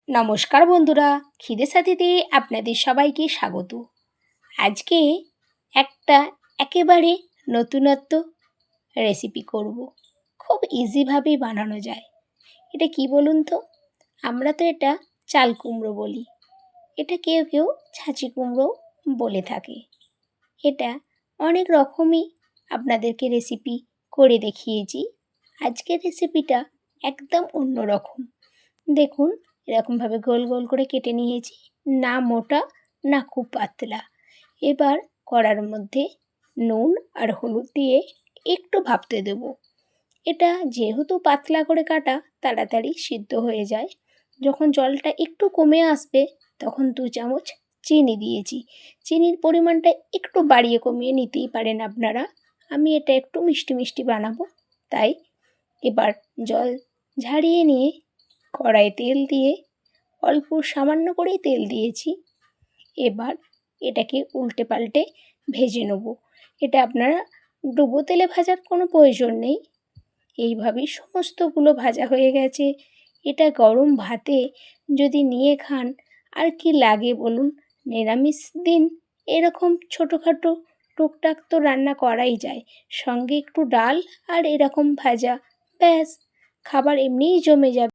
নমস্কার বন্ধুরা, খিদে সাথীতে আপনাদের সবাইকে স্বাগত। আজকে একটা একেবারে নতুনত্ব রেসিপি করব। খুব ইজিভাবেই বানানো যায়। এটা কি বলুন তো? আমরা তো এটা চাল কুমড়ো বলি, এটা কেউ কেউ ছাঁচি কুমড়ো বলে থাকে। এটা অনেক রকমই আপনাদেরকে রেসিপি করে দেখিয়েছি। আজকের রেসিপিটা একদম অন্যরকম। দেখুন, এরকমভাবে গোল গোল করে কেটে নিয়েছি, না মোটা না খুব পাতলা। এবার কড়ার মধ্যে নুন আর হলুদ দিয়ে একটু ভাপতে দেব। এটা যেহেতু পাতলা করে কাটা, তাড়াতাড়ি সিদ্ধ হয়ে যায়। যখন জলটা একটু কমে আসবে তখন 2 চামচ চিনি দিয়েছি। চিনির পরিমাণটা একটু বাড়িয়ে কমিয়ে নিতেই পারেন আপনারা। আমি এটা একটু মিষ্টি মিষ্টি বানাবো, তাই এবার জল ঝারিয়ে নিয়ে কড়াইয়ে তেল দিয়ে, অল্প সামান্য করেই তেল দিয়েছি। এবার এটাকে উল্টে পাল্টে ভেজে নেব। এটা আপনারা ডুবো তেলে ভাজার কোনো প্রয়োজন নেই। এইভাবেই সমস্তগুলো ভাজা হয়ে গেছে। এটা গরম ভাতে যদি নিয়ে খান আর কি লাগে বলুন? নিরামিষ দিন এরকম ছোটোখাটো টুকটাক তো রান্না করাই যায়, সঙ্গে একটু ডাল আর এরকম ভাজা, ব্যাস খাবার এমনিই জমে যাবে।